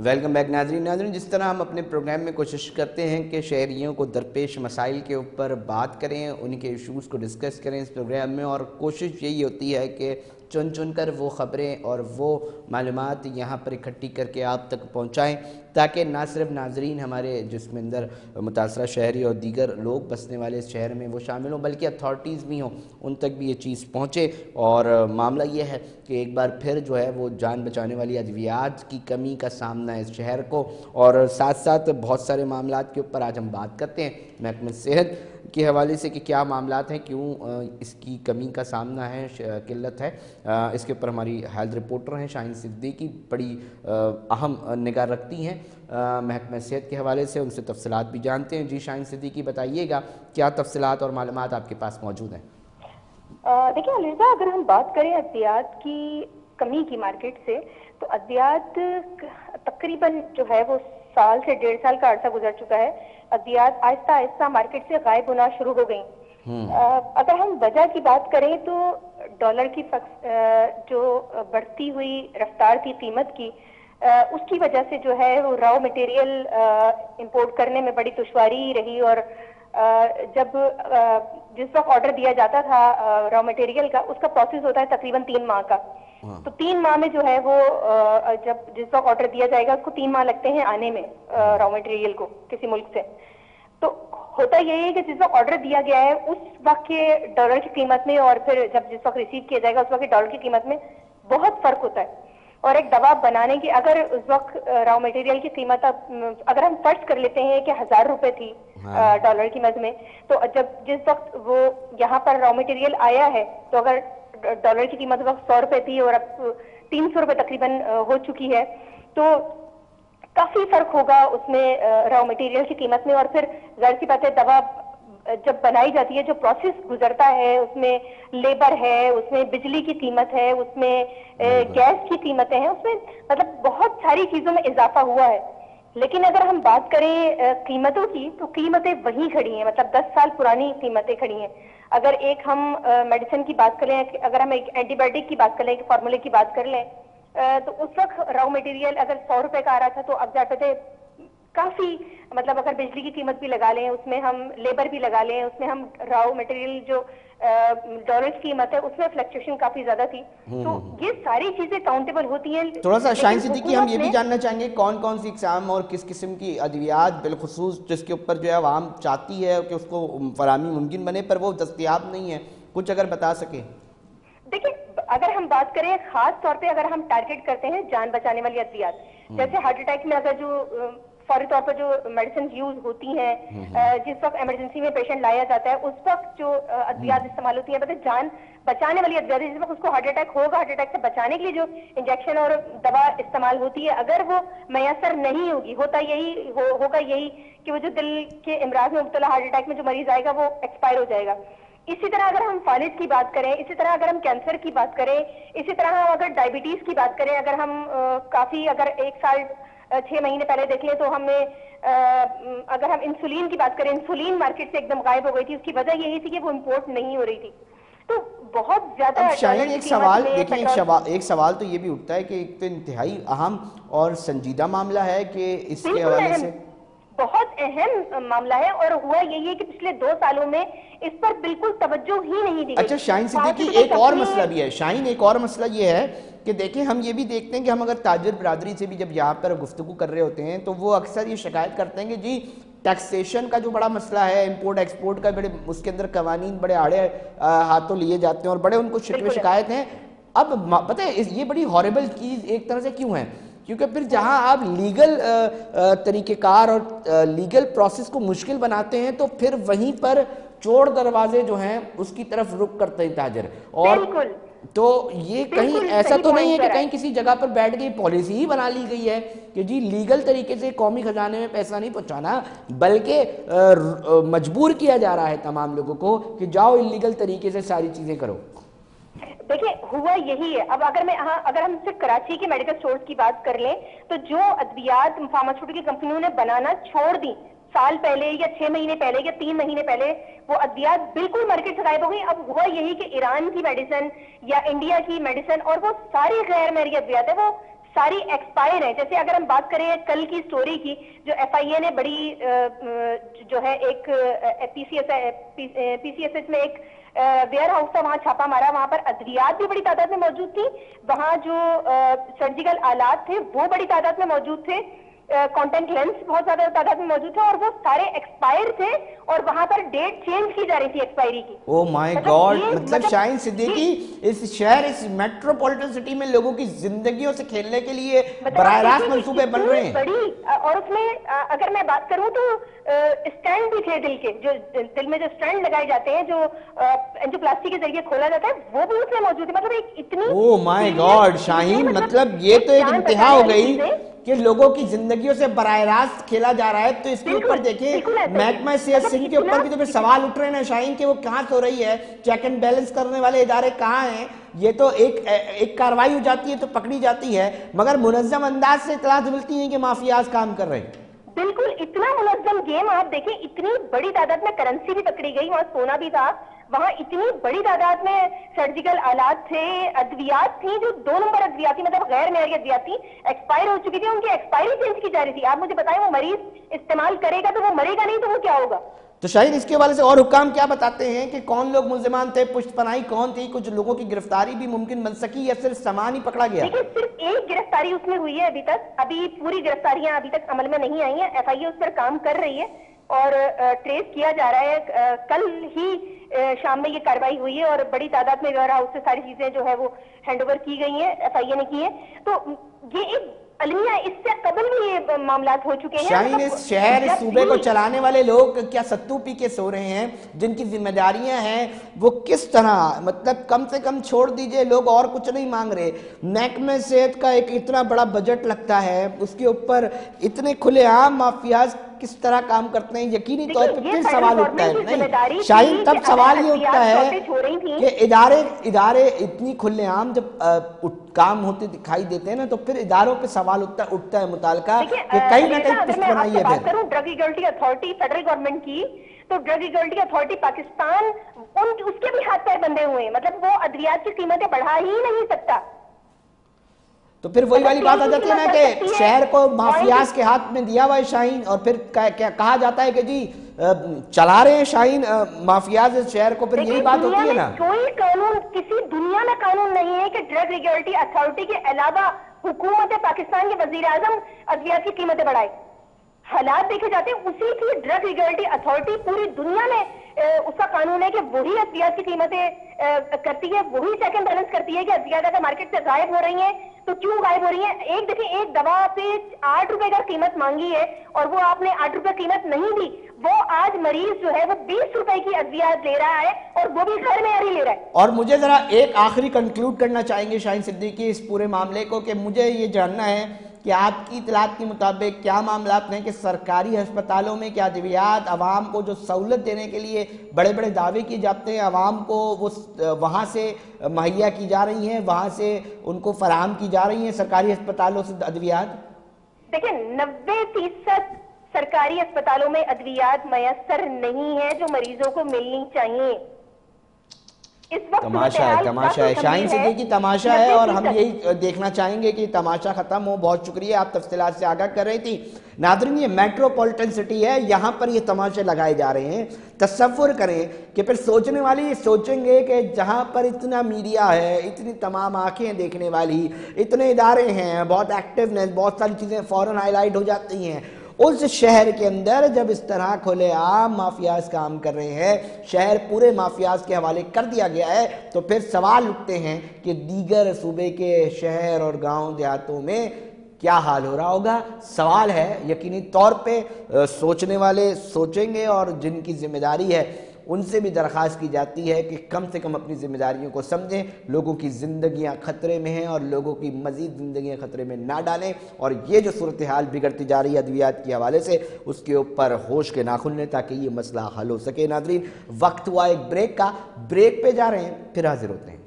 Welcome back नाजरीन। जिस तरह हम अपने प्रोग्राम में कोशिश करते हैं कि शहरियों को दरपेश मसाइल के ऊपर बात करें, उनके इशूज़ को डिस्कस करें इस प्रोग्राम में, और कोशिश यही होती है कि चुन चुन कर वो ख़बरें और वो मालूमात यहाँ पर इकट्ठी करके आप तक पहुँचाएँ, ताकि ना सिर्फ नाजरीन हमारे जिसमें अंदर मुतासरा शहरी और दीगर लोग बसने वाले इस शहर में वो शामिल हों, बल्कि अथॉरिटीज़ भी हों, उन तक भी ये चीज़ पहुँचे। और मामला ये है कि एक बार फिर जो है वो जान बचाने वाली अद्वियात की कमी का सामना है इस शहर को, और साथ साथ बहुत सारे मामलात के ऊपर आज हम बात करते हैं महकमे सेहत के हवाले से कि क्या मामलात हैं, क्यों इसकी कमी का सामना है, किल्लत है। इसके ऊपर हमारी हेल्थ रिपोर्टर हैं शाहीन सिद्दीकी, बड़ी अहम निगाह रखती हैं महकमे सेहत के हवाले से, उनसे तफसीलात भी जानते हैं। जी शाहीन सिद्दीकी, बताइएगा क्या तफसीलात और मालूमात आपके पास मौजूद हैं? देखिए अलीजा, अगर हम बात करें अद्वियात की कमी की मार्केट से, तो अद्वियात तकरीबन जो है वो साल से 1.5 साल का अर्सा गुजर चुका है। अद्वियात आहिस्ता आहिस्ता मार्केट से गायब होना शुरू हो गई। अगर हम वजह की बात करें तो डॉलर की जो बढ़ती हुई रफ्तार थी कीमत की, उसकी वजह से जो है वो रॉ मटेरियल इंपोर्ट करने में बड़ी दुश्वारी रही। और जब जिस वक्त ऑर्डर दिया जाता था रॉ मटेरियल का, उसका प्रोसेस होता है तकरीबन 3 माह का। तो 3 माह में जो है वो जब जिस वक्त ऑर्डर दिया जाएगा उसको 3 माह लगते हैं आने में रॉ मटेरियल को किसी मुल्क से। तो होता यही है कि जिस वक्त ऑर्डर दिया गया है उस वक्त के डॉलर की कीमत में और फिर जब जिस वक्त रिसीव किया जाएगा उस वक्त के डॉलर की कीमत में बहुत फर्क होता है। और एक दवा बनाने की अगर उस वक्त रॉ मटेरियल की कीमत अगर हम फर्ज कर लेते हैं कि 1000 रुपए थी डॉलर की कीमत में, तो जब जिस वक्त वो यहाँ पर रॉ मटेरियल आया है तो अगर डॉलर की कीमत वक्त 100 रुपए थी और अब 300 रुपए तकरीबन हो चुकी है, तो काफी फर्क होगा उसमें रॉ मटेरियल की कीमत में। और फिर जाहिर सी बात है, दवा जब बनाई जाती है, जो प्रोसेस गुजरता है, उसमें लेबर है, उसमें बिजली की कीमत है, उसमें गैस की कीमतें हैं, उसमें मतलब बहुत सारी चीजों में इजाफा हुआ है। लेकिन अगर हम बात करें कीमतों की, तो कीमतें वहीं खड़ी हैं, मतलब 10 साल पुरानी कीमतें खड़ी हैं। अगर एक हम मेडिसिन की बात करें, अगर हम एक एंटीबायोटिक की बात कर लें, फार्मूले की बात कर लें, तो उस वक्त रॉ मटेरियल अगर 100 रुपए का आ रहा था, तो अब जाते थे काफी, मतलब अगर बिजली की कीमत भी लगा लें, उसमें हम लेबर भी लगा लें, उसमें हम रॉ मटेरियल जो डॉलर की कीमत है उसमें फ्लक्चुएशन काफी ज्यादा थी। तो ये सारी चीजें काउंटेबल होती हैं। थोड़ा सा शाहीन सिद्दीकी, हम ये भी जानना चाहेंगे कौन कौन सी इकसाम और किस किस्म की अद्वियात बिलखुसूस जिसके ऊपर जो है आवाम चाहती है कि उसको फराहमी मुमकिन बने पर वो दस्तयाब नहीं है, कुछ अगर बता सके। देखिए, अगर हम बात करें खास तौर पे अगर हम टारगेट करते हैं जान बचाने वाली अद्वियात, जैसे हार्ट अटैक में अगर जो फौरी तौर पर जो मेडिसिन यूज होती हैं, जिस वक्त इमरजेंसी में पेशेंट लाया जाता है उस वक्त जो अद्वियात इस्तेमाल होती है, मतलब जान बचाने वाली अद्वियात, जिस वक्त उसको हार्ट अटैक होगा, हार्ट अटैक से बचाने के लिए जो इंजेक्शन और दवा इस्तेमाल होती है, अगर वो मैसर नहीं होगी, होगा यही कि वो जो दिल के इमराज में मुब्तला हार्ट अटैक में जो मरीज आएगा वो एक्सपायर हो जाएगा। इसी तरह अगर हम फालिज की बात करें, इसी तरह अगर हम कैंसर की बात करें, इसी तरह हम अगर डायबिटीज की बात करें, अगर हम काफी अगर 1 साल 6 महीने पहले देख लें तो हमने अगर हम इंसुलिन की बात करें, इंसुलिन मार्केट से एकदम गायब हो गई थी। उसकी वजह यही थी कि वो इंपोर्ट नहीं हो रही थी। तो बहुत ज्यादा शायद एक सवाल देखिए, एक सवाल तो ये भी उठता है कि एक तो इंतहाई अहम और संजीदा मामला है कि इसके हवाले से बहुत अहम मामला है, और हुआ यही है कि पिछले 2 सालों में इस पर बिल्कुल तवज्जो ही नहीं दी गई। अच्छा शाहीन सिद्दीकी, एक और मसला भी है शाहीन, एक और मसला ये है कि देखिए हम ये भी देखते हैं कि हम अगर ताजिर बरादरी से भी जब यहाँ पर गुफ्तगू कर रहे होते हैं तो वो अक्सर ये शिकायत करते हैं कि जी टैक्सेशन का जो बड़ा मसला है, इंपोर्ट एक्सपोर्ट का, बड़े उसके अंदर कवानीन बड़े आड़े हाथों लिए जाते हैं और बड़े उनको शिकायत हैं। अब पता है ये बड़ी हॉरेबल चीज़ एक तरह से क्यों है, क्योंकि फिर जहां आप लीगल तरीक़ेकार और लीगल प्रोसेस को मुश्किल बनाते हैं तो फिर वहीं पर चोर दरवाजे जो हैं उसकी तरफ रुख करते हैं ताजर। और तो ये कहीं ऐसा तो नहीं है कि कहीं किसी जगह पर बैठ के पॉलिसी ही बना ली गई है कि जी लीगल तरीके से कौमी खजाने में पैसा नहीं पहुंचाना, बल्कि मजबूर किया जा रहा है तमाम लोगों को कि जाओ इलीगल तरीके से सारी चीजें करो। देखिए, हुआ यही है। अब अगर हम सिर्फ कराची के मेडिकल स्टोर्स की बात कर लें, तो जो अद्वियात फार्मास्यूटिकल कंपनियों ने बनाना छोड़ दी साल पहले या 6 महीने पहले या 3 महीने पहले, वो अद्वियात बिल्कुल मार्केट से गायब हो गई। अब हुआ यही कि ईरान की मेडिसिन या इंडिया की मेडिसिन और वो सारी गैर महंगी अद्वियात है, वो सारी एक्सपायर है। जैसे अगर हम बात करें कल की स्टोरी की, जो FIA ने बड़ी जो है एक PCSH में एक वेयर हाउस था, वहां छापा मारा, वहां पर अद्वियात भी बड़ी तादाद में मौजूद थी, वहां जो सर्जिकल आलात थे वो बड़ी तादाद में मौजूद थे, कॉन्टेक्ट लेंस बहुत ज्यादा तादाद में मौजूद थे, और वो सारे एक्सपायर थे और वहां पर डेट चेंज की जा रही थी एक्सपायरी की। ओ माय गॉड, मतलब शाहीन सिद्दीकी, इस शहर, इस मेट्रोपॉलिटन सिटी में लोगों की जिंदगियों से खेलने के लिए बराह रास्त मंसूबे बन रहे हैं बड़ी। और उसमें अगर मैं बात करूं तो स्टैंड भी थे दिल के, जो दिल में जो स्टैंड लगाए जाते हैं, जो एंजियोप्लास्टी के जरिए खोला जाता है, वो भी उसमें मौजूद है। मतलब एक इतनी, ओ माय गॉड शाहीन, मतलब ये तो एक इंतहा हो गई कि लोगों की जिंदगियों से बराह रास्त खेला जा रहा है। तो इसके ऊपर देखिए महकमा सेहत सिंह के ऊपर भी तो फिर सवाल उठ रहे हैं शाहीन कि वो कहाँ सो रही है, चेक एंड बैलेंस करने वाले इदारे कहाँ हैं। ये तो एक कार्रवाई हो जाती है तो पकड़ी जाती है, मगर मुनज़्ज़म अंदाज से इत्तलात मिलती है कि माफियाज काम कर रहे हैं। बिल्कुल, इतना मुनज़्ज़म गेम। आप देखें, इतनी बड़ी तादाद में करेंसी भी पकड़ी गई, वहां सोना भी था, वहां इतनी बड़ी तादाद में सर्जिकल आलात थे, अद्वियात थी जो 2 नंबर अद्वियात थी, मतलब गैर मेयारी अद्वियात थी, एक्सपायर हो चुकी थी, उनकी एक्सपायरी चेंज की जा रही थी। आप मुझे बताएं, वो मरीज इस्तेमाल करेगा तो वो मरेगा नहीं, तो वो क्या होगा? तो शायद इसके हवाले से और हुक्काम क्या बताते हैं कि कौन लोग मुल्जिमान थे, पुश्तपनाही कौन थी, कुछ लोगों की गिरफ्तारी भी मुमकिन बन सकी या सिर्फ सामान ही पकड़ा गया? देखिए, सिर्फ एक गिरफ्तारी उसमें हुई है अभी तक, अभी पूरी गिरफ्तारियां अभी तक अमल में नहीं आई हैं। FIA उस पर काम कर रही है और ट्रेस किया जा रहा है। कल ही शाम में ये कार्रवाई हुई है और बड़ी तादाद में वेयर हाउस से सारी चीजें जो है वो हैंडओवर की गई हैं, FIA ने की है। तो ये एक अलमिया, इससे कबल भी ये मामला हो चुके हैं। शाहीन, इस शहर, इस सूबे को चलाने वाले लोग क्या सत्तू पी के सो रहे हैं? जिनकी जिम्मेदारियां हैं वो किस तरह, मतलब कम से कम छोड़ दीजिए, लोग और कुछ नहीं मांग रहे। महकमे सेहत का एक इतना बड़ा बजट लगता है, उसके ऊपर इतने खुलेआम माफियाज किस तरह काम करते हैं, यकीनी तौर पे फिर सवाल उठता है। नहीं शाहीन, तब सवाल ये उठता है कि इदारे इतनी खुलेआम जब काम होते दिखाई देते हैं ना, तो फिर इदारों पे सवाल उठता है मुतालका कि कहीं ना कहीं कुछ बनाई है। बात करूं drug recovery authority federal government की, तो ड्रग रिकवरी अथॉरिटी पाकिस्तान उसके भी हाथ पैर बंधे हुए हैं, मतलब वो अद्वियात की कीमतें बढ़ा ही नहीं सकता। तो फिर वही वाली बात आ जाती है ना कि शहर को माफियाज के हाथ में दिया हुआ है शाहीन, और फिर क्या कहा जाता है कि जी चला रहे हैं शाहीन माफियाज इस शहर को, फिर यही बात होती है ना। कोई कानून, किसी दुनिया में कानून नहीं है कि ड्रग रिकवरी अथॉरिटी के अलावा हुकूमत पाकिस्तान के वजीर आजम अद्वियात की कीमतें बढ़ाए। हालात देखे जाते हैं, उसी की ड्रग रिकवरी अथॉरिटी पूरी दुनिया में उसका कानून है कि वही अद्वियात की कीमतें करती है, वही चेक एंड बैलेंस करती है कि अद्वियात अगर मार्केट से गायब हो रही है तो क्यों गायब हो रही है। एक देखिए, एक दवा पे 8 रुपए का कीमत मांगी है और वो आपने 8 रुपए कीमत नहीं दी, वो आज मरीज जो है वो 20 रुपए की अद्वियात ले रहा है और वो भी घर में ले रहा है। और मुझे जरा एक आखिरी कंक्लूड करना चाहेंगे शाहीन सिद्दीकी इस पूरे मामले को, कि मुझे ये जानना है कि आपकी इतलात के मुताबिक क्या मामला हैं कि सरकारी अस्पतालों में क्या अद्वियात आवाम को जो सहूलत देने के लिए बड़े बड़े दावे किए जाते हैं, आवाम को वो वहाँ से मुहैया की जा रही हैं, वहाँ से उनको फराहम की जा रही हैं सरकारी अस्पतालों से अद्वियात? देखिए, 90% सरकारी अस्पतालों में अद्वियात मयसर नहीं है जो मरीजों को मिलनी चाहिए। तमाशा है शाहीन सिद्दीकी, तमाशा है, और हम यही देखना चाहेंगे कि तमाशा खत्म हो। बहुत शुक्रिया, आप तफसीलात से आगाह कर रही थी। नादरीन, ये मेट्रोपॉलिटन सिटी है, यहाँ पर ये तमाशे लगाए जा रहे हैं। तसव्वुर करें कि फिर सोचने वाली ये सोचेंगे कि जहाँ पर इतना मीडिया है, इतनी तमाम आंखें देखने वाली, इतने इदारे हैं, बहुत एक्टिवनेस, बहुत सारी चीज़ें फ़ौरन हाईलाइट हो जाती हैं, उस शहर के अंदर जब इस तरह खुलेआम माफियाज काम कर रहे हैं, शहर पूरे माफियाज के हवाले कर दिया गया है, तो फिर सवाल उठते हैं कि दीगर सूबे के शहर और गांव देहातों में क्या हाल हो रहा होगा। सवाल है, यकीनी तौर पे सोचने वाले सोचेंगे और जिनकी जिम्मेदारी है उनसे भी दरख्वास्त की जाती है कि कम से कम अपनी जिम्मेदारियों को समझें, लोगों की ज़िंदगियां खतरे में हैं और लोगों की मज़ीद ज़िंदगियां खतरे में ना डालें, और ये जो सूरत हाल बिगड़ती जा रही है अद्वियात के हवाले से, उसके ऊपर होश के नाखुन लें ताकि ये मसला हल हो सके। नाज़रीन, वक्त हुआ एक ब्रेक का, ब्रेक पे जा रहे हैं, फिर हाजिर होते हैं।